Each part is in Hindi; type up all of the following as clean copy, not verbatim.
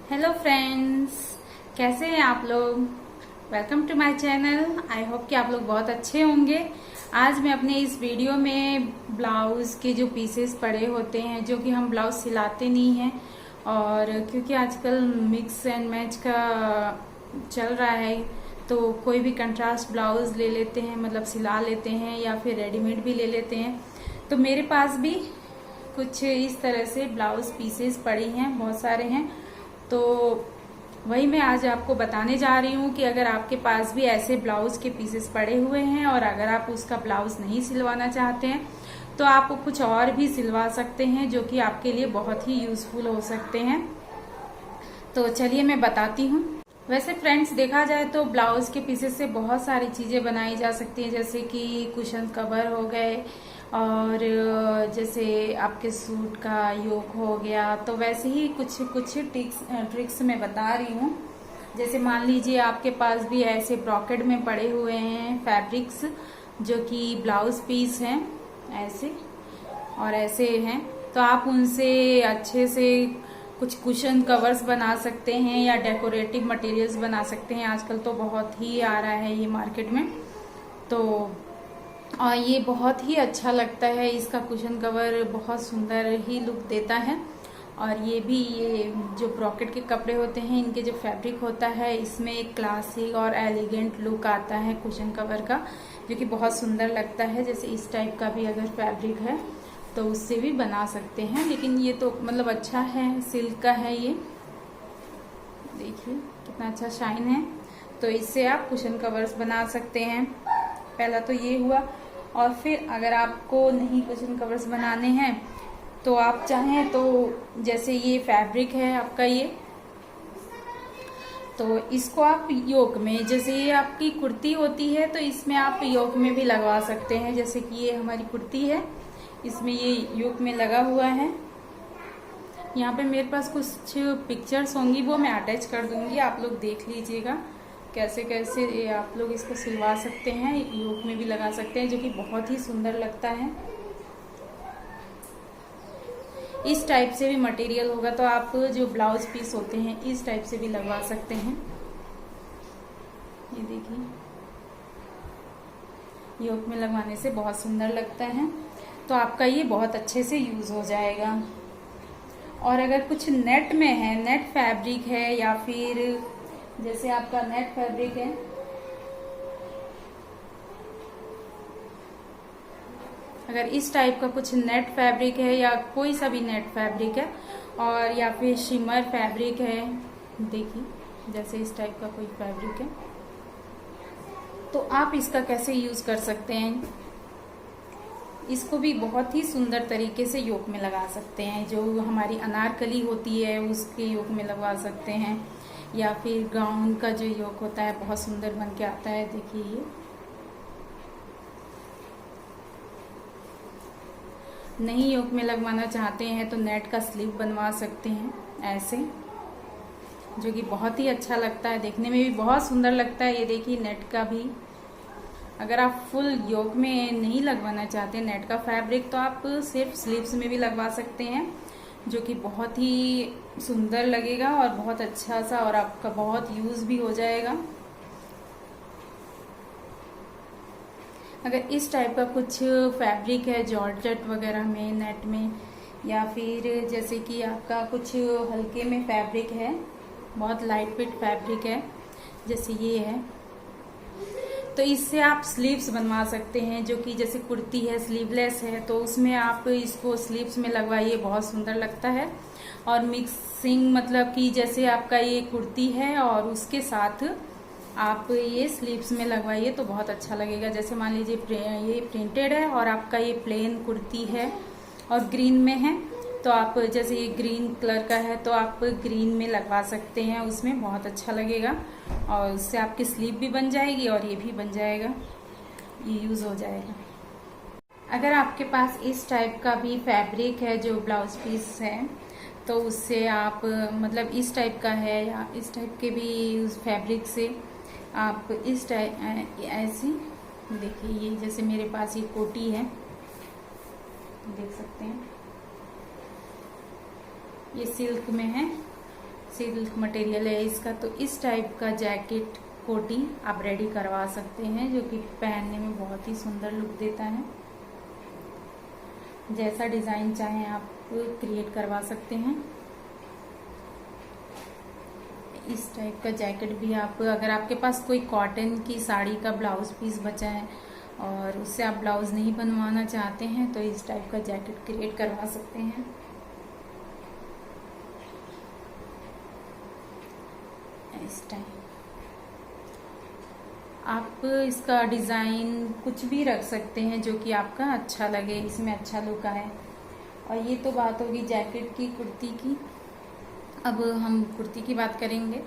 हेलो फ्रेंड्स, कैसे हैं आप लोग। Welcome to my channel. I hope कि आप लोग बहुत अच्छे होंगे। आज मैं अपने इस वीडियो में ब्लाउज के जो पीसेस पड़े होते हैं, जो कि हम ब्लाउज सिलाते नहीं हैं, और क्योंकि आजकल मिक्स एंड मैच का चल रहा है, तो कोई भी कंट्रास्ट ब्लाउज ले लेते हैं, मतलब सिला लेते हैं, या फिर रेडीमेड भी ले लेते हैं। तो मेरे पास भी कुछ इस तरह से ब्लाउज पीसेस पड़ी हैं, बहुत सारे हैं। तो वही मैं आज आपको बताने जा रही हूँ कि अगर आपके पास भी ऐसे ब्लाउज के पीसेस पड़े हुए हैं और अगर आप उसका ब्लाउज नहीं सिलवाना चाहते हैं, तो आप कुछ और भी सिलवा सकते हैं, जो कि आपके लिए बहुत ही यूजफुल हो सकते हैं। तो चलिए मैं बताती हूँ। वैसे फ्रेंड्स, देखा जाए तो ब्लाउज के पीसेस से बहुत सारी चीजें बनाई जा सकती हैं, जैसे कि कुशन कवर हो गए, और जैसे आपके सूट का योक हो गया। तो वैसे ही कुछ कुछ ट्रिक्स मैं बता रही हूँ। जैसे मान लीजिए आपके पास भी ऐसे ब्रॉकेट में पड़े हुए हैं फैब्रिक्स, जो कि ब्लाउज पीस हैं, ऐसे और ऐसे हैं, तो आप उनसे अच्छे से कुछ कुशन कवर्स बना सकते हैं या डेकोरेटिव मटेरियल्स बना सकते हैं। आजकल तो बहुत ही आ रहा है ये मार्केट में, तो और ये बहुत ही अच्छा लगता है। इसका कुशन कवर बहुत सुंदर ही लुक देता है। और ये जो ब्रॉकेट के कपड़े होते हैं, इनके जो फैब्रिक होता है, इसमें एक क्लासिक और एलिगेंट लुक आता है कुशन कवर का, जो कि बहुत सुंदर लगता है। जैसे इस टाइप का भी अगर फैब्रिक है तो उससे भी बना सकते हैं, लेकिन ये तो मतलब अच्छा है, सिल्क का है ये, देखिए कितना अच्छा शाइन है। तो इससे आप कुशन कवर्स बना सकते हैं। पहला तो ये हुआ। और फिर अगर आपको नहीं कुशन कवर्स बनाने हैं, तो आप चाहें तो जैसे ये फैब्रिक है आपका ये, तो इसको आप योक में, जैसे ये आपकी कुर्ती होती है तो इसमें आप योक में भी लगवा सकते हैं। जैसे कि ये हमारी कुर्ती है, इसमें ये योक में लगा हुआ है। यहाँ पे मेरे पास कुछ पिक्चर्स होंगी, वो मैं अटैच कर दूंगी, आप लोग देख लीजिएगा कैसे कैसे आप लोग इसको सिलवा सकते हैं। योक में भी लगा सकते हैं, जो कि बहुत ही सुंदर लगता है। इस टाइप से भी मटेरियल होगा तो आप जो ब्लाउज पीस होते हैं इस टाइप से भी लगवा सकते हैं। ये देखिए, योक में लगवाने से बहुत सुंदर लगता है, तो आपका ये बहुत अच्छे से यूज हो जाएगा। और अगर कुछ नेट में है, नेट फैब्रिक है, या फिर जैसे आपका नेट फैब्रिक है, अगर इस टाइप का कुछ नेट फैब्रिक है या कोई सा भी नेट फैब्रिक है, और या फिर शिमर फैब्रिक है, देखिए जैसे इस टाइप का कोई फैब्रिक है, तो आप इसका कैसे यूज कर सकते हैं। इसको भी बहुत ही सुंदर तरीके से योक में लगा सकते हैं। जो हमारी अनारकली होती है उसके योक में लगवा सकते हैं, या फिर गाउन का जो योक होता है बहुत सुंदर बन के आता है। देखिए ये नहीं योक में लगवाना चाहते हैं तो नेट का स्लीव बनवा सकते हैं ऐसे, जो कि बहुत ही अच्छा लगता है, देखने में भी बहुत सुंदर लगता है। ये देखिए नेट का भी, अगर आप फुल योक में नहीं लगवाना चाहते नेट का फैब्रिक, तो आप सिर्फ स्लीव्स में भी लगवा सकते हैं, जो कि बहुत ही सुंदर लगेगा और बहुत अच्छा सा, और आपका बहुत यूज भी हो जाएगा। अगर इस टाइप का कुछ फैब्रिक है जॉर्जेट वगैरह में, नेट में, या फिर जैसे कि आपका कुछ हल्के में फैब्रिक है, बहुत लाइट वेट फैब्रिक है, जैसे ये है, तो इससे आप स्लीव्स बनवा सकते हैं। जो कि जैसे कुर्ती है स्लीवलेस है, तो उसमें आप इसको स्लीव्स में लगवाइए, बहुत सुंदर लगता है। और मिक्सिंग, मतलब कि जैसे आपका ये कुर्ती है और उसके साथ आप ये स्लीव्स में लगवाइए तो बहुत अच्छा लगेगा। जैसे मान लीजिए ये प्रिंटेड है और आपका ये प्लेन कुर्ती है और ग्रीन में है, तो आप जैसे ये ग्रीन कलर का है तो आप ग्रीन में लगवा सकते हैं, उसमें बहुत अच्छा लगेगा, और उससे आपकी स्लीव भी बन जाएगी और ये भी बन जाएगा, ये यूज हो जाएगा। अगर आपके पास इस टाइप का भी फैब्रिक है जो ब्लाउज पीस है, तो उससे आप मतलब इस टाइप का है या इस टाइप के भी उस फैब्रिक से आप इस टाइप ऐसी, देखिए ये जैसे मेरे पास ये कोटी है, देख सकते हैं, ये सिल्क में है, सिल्क मटेरियल है इसका, तो इस टाइप का जैकेट कोटी आप रेडी करवा सकते हैं, जो कि पहनने में बहुत ही सुंदर लुक देता है। जैसा डिजाइन चाहें आप क्रिएट करवा सकते हैं। इस टाइप का जैकेट भी आप, अगर आपके पास कोई कॉटन की साड़ी का ब्लाउज पीस बचा है और उससे आप ब्लाउज नहीं बनवाना चाहते हैं, तो इस टाइप का जैकेट क्रिएट करवा सकते हैं। इस टाइप आप इसका डिजाइन कुछ भी रख सकते हैं जो कि आपका अच्छा लगे, इसमें अच्छा लुक आए। और ये तो बात होगी जैकेट की। कुर्ती की, अब हम कुर्ती की बात करेंगे।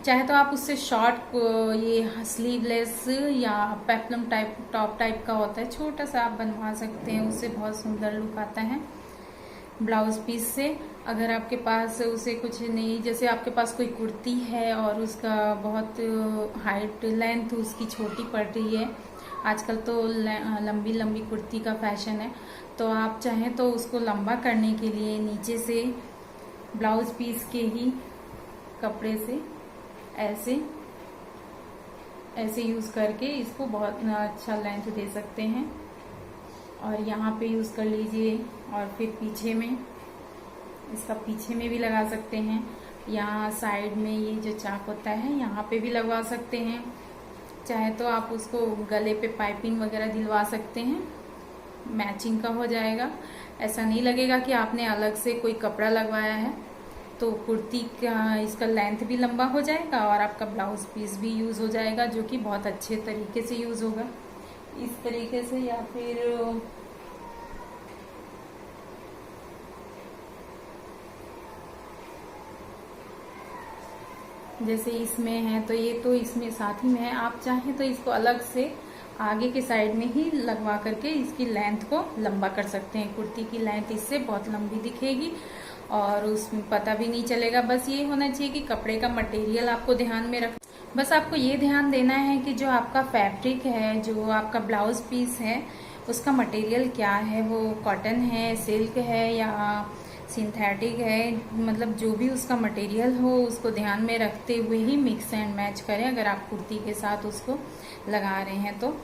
चाहे तो आप उससे शॉर्ट, ये स्लीवलेस या पेप्लम टाइप टॉप टाइप का होता है, छोटा सा आप बनवा सकते हैं, उससे बहुत सुंदर लुक आता है ब्लाउज पीस से। अगर आपके पास उसे कुछ नहीं, जैसे आपके पास कोई कुर्ती है और उसका बहुत हाइट लेंथ उसकी छोटी पड़ रही है, आजकल तो लंबी लंबी कुर्ती का फैशन है, तो आप चाहें तो उसको लंबा करने के लिए नीचे से ब्लाउज पीस के ही कपड़े से ऐसे ऐसे यूज करके इसको बहुत अच्छा लेंथ दे सकते हैं। और यहाँ पे यूज कर लीजिए। और फिर पीछे में, इसका पीछे में भी लगा सकते हैं। यहाँ साइड में ये जो चाक होता है यहाँ पे भी लगवा सकते हैं। चाहे तो आप उसको गले पे पाइपिंग वगैरह दिलवा सकते हैं, मैचिंग का हो जाएगा। ऐसा नहीं लगेगा कि आपने अलग से कोई कपड़ा लगवाया है। तो कुर्ती का इसका लेंथ भी लंबा हो जाएगा और आपका ब्लाउज पीस भी यूज हो जाएगा, जो कि बहुत अच्छे तरीके से यूज होगा। इस तरीके से, या फिर जैसे इसमें है तो ये तो इसमें साथ ही में है, आप चाहें तो इसको अलग से आगे के साइड में ही लगवा करके इसकी लेंथ को लंबा कर सकते हैं। कुर्ती की लेंथ इससे बहुत लंबी दिखेगी और उसमें पता भी नहीं चलेगा। बस ये होना चाहिए कि कपड़े का मटेरियल आपको ध्यान में रख, बस आपको ये ध्यान देना है कि जो आपका फैब्रिक है, जो आपका ब्लाउज पीस है, उसका मटेरियल क्या है, वो कॉटन है, सिल्क है या सिंथेटिक है, मतलब जो भी उसका मटेरियल हो उसको ध्यान में रखते हुए ही मिक्स एंड मैच करें अगर आप कुर्ती के साथ उसको लगा रहे हैं तो,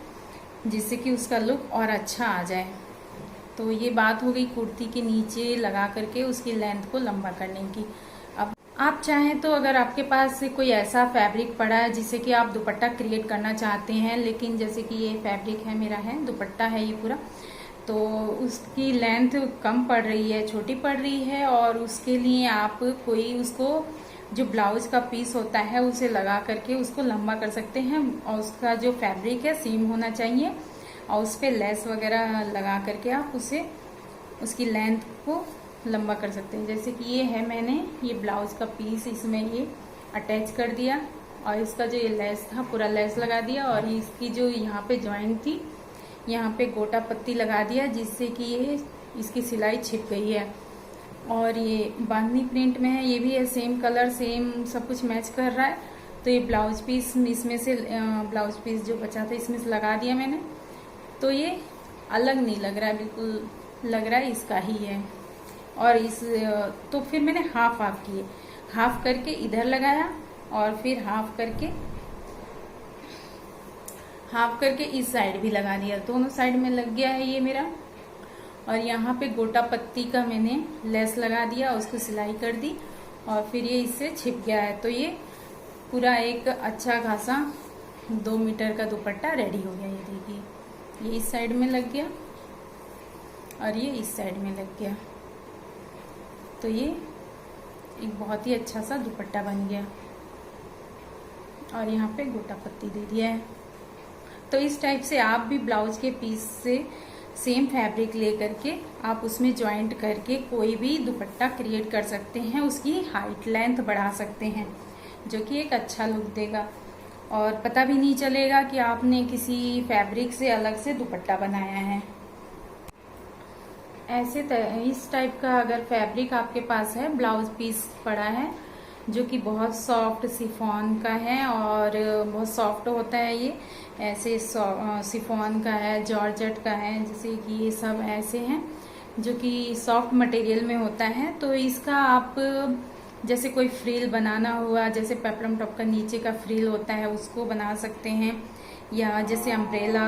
जिससे कि उसका लुक और अच्छा आ जाए। तो ये बात हो गई कुर्ती के नीचे लगा करके उसकी लेंथ को लंबा करने की। अब आप चाहें तो, अगर आपके पास कोई ऐसा फैब्रिक पड़ा है जिससे कि आप दुपट्टा क्रिएट करना चाहते हैं, लेकिन जैसे कि ये फैब्रिक है मेरा, है दुपट्टा है ये पूरा, तो उसकी लेंथ कम पड़ रही है, छोटी पड़ रही है, और उसके लिए आप कोई उसको जो ब्लाउज का पीस होता है उसे लगा करके उसको लंबा कर सकते हैं। और उसका जो फैब्रिक है सेम होना चाहिए और उस पर लेस वगैरह लगा करके आप उसे, उसकी लेंथ को लंबा कर सकते हैं। जैसे कि ये है, मैंने ये ब्लाउज का पीस इसमें ये अटैच कर दिया और इसका जो ये लेस था पूरा लेस लगा दिया, और इसकी जो यहाँ पे जॉइंट थी यहाँ पे गोटा पत्ती लगा दिया, जिससे कि ये इसकी सिलाई छिप गई है। और ये बांधनी प्रिंट में है, ये भी है सेम कलर, सेम सब कुछ मैच कर रहा है। तो ये ब्लाउज पीस इसमें से, ब्लाउज पीस जो बचा था इसमें से लगा दिया मैंने, तो ये अलग नहीं लग रहा है, बिल्कुल लग रहा है इसका ही है। और इस तो फिर मैंने हाफ हाफ किए, हाफ करके इधर लगाया और फिर हाफ करके इस साइड भी लगा दिया, दोनों साइड में लग गया है ये मेरा। और यहाँ पे गोटा पत्ती का मैंने लेस लगा दिया, उसको सिलाई कर दी और फिर ये इससे छिप गया है। तो ये पूरा एक अच्छा खासा 2 मीटर का दुपट्टा रेडी हो गया। ये देखिए, ये इस साइड में लग गया और ये इस साइड में लग गया, तो ये एक बहुत ही अच्छा सा दुपट्टा बन गया। और यहाँ पे गोटा पत्ती दे दिया है। तो इस टाइप से आप भी ब्लाउज के पीस से सेम फैब्रिक ले करके आप उसमें जॉइंट करके कोई भी दुपट्टा क्रिएट कर सकते हैं, उसकी हाइट लेंथ बढ़ा सकते हैं, जो कि एक अच्छा लुक देगा और पता भी नहीं चलेगा कि आपने किसी फैब्रिक से अलग से दुपट्टा बनाया है। ऐसे इस टाइप का अगर फैब्रिक आपके पास है, ब्लाउज पीस पड़ा है जो कि बहुत सॉफ्ट शिफॉन का है और बहुत सॉफ्ट होता है, ये ऐसे शिफॉन का है, जॉर्जेट का है, जैसे कि ये सब ऐसे हैं जो कि सॉफ्ट मटेरियल में होता है। तो इसका आप जैसे कोई फ्रिल बनाना हुआ, जैसे पेपलम टॉप का नीचे का फ्रिल होता है उसको बना सकते हैं, या जैसे अम्ब्रेला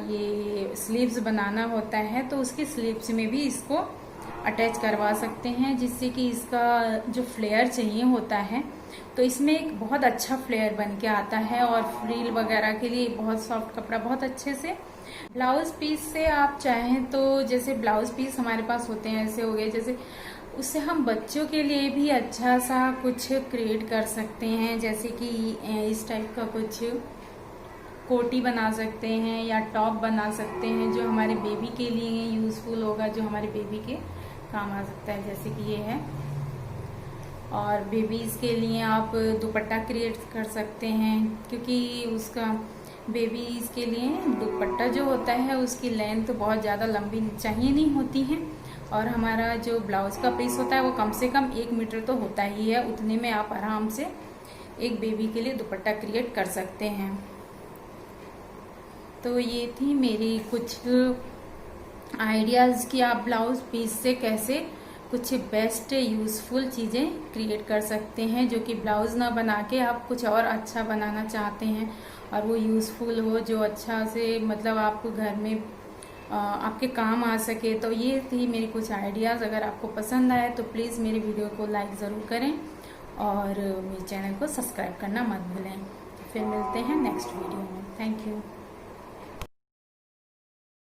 ये स्लीव्स बनाना होता है तो उसकी स्लीव्स में भी इसको अटैच करवा सकते हैं, जिससे कि इसका जो फ्लेयर चाहिए होता है तो इसमें एक बहुत अच्छा फ्लेयर बन के आता है। और फ्रिल वगैरह के लिए बहुत सॉफ्ट कपड़ा बहुत अच्छे से। ब्लाउज पीस से आप चाहें तो जैसे ब्लाउज पीस हमारे पास होते हैं ऐसे हो गए, जैसे उससे हम बच्चों के लिए भी अच्छा सा कुछ क्रिएट कर सकते हैं, जैसे कि इस टाइप का कुछ कोटी बना सकते हैं या टॉप बना सकते हैं जो हमारे बेबी के लिए यूजफुल होगा, जो हमारे बेबी के काम आ सकता है, जैसे कि ये है। और बेबीज के लिए आप दुपट्टा क्रिएट कर सकते हैं, क्योंकि उसका बेबीज के लिए दुपट्टा जो होता है उसकी लेंथ बहुत ज़्यादा लंबी चाहिए नहीं होती है, और हमारा जो ब्लाउज का पीस होता है वो कम से कम 1 मीटर तो होता ही है। उतने में आप आराम से एक बेबी के लिए दुपट्टा क्रिएट कर सकते हैं। तो ये थी मेरी कुछ आइडियाज़ कि आप ब्लाउज पीस से कैसे कुछ बेस्ट यूज़फुल चीज़ें क्रिएट कर सकते हैं, जो कि ब्लाउज ना बना के आप कुछ और अच्छा बनाना चाहते हैं और वो यूज़फुल हो, जो अच्छा से मतलब आपको घर में आपके काम आ सके। तो ये थी मेरी कुछ आइडियाज़। अगर आपको पसंद आए तो प्लीज़ मेरी वीडियो को लाइक ज़रूर करें और मेरे चैनल को सब्सक्राइब करना मत भूलें। फिर मिलते हैं नेक्स्ट वीडियो में। Thank you.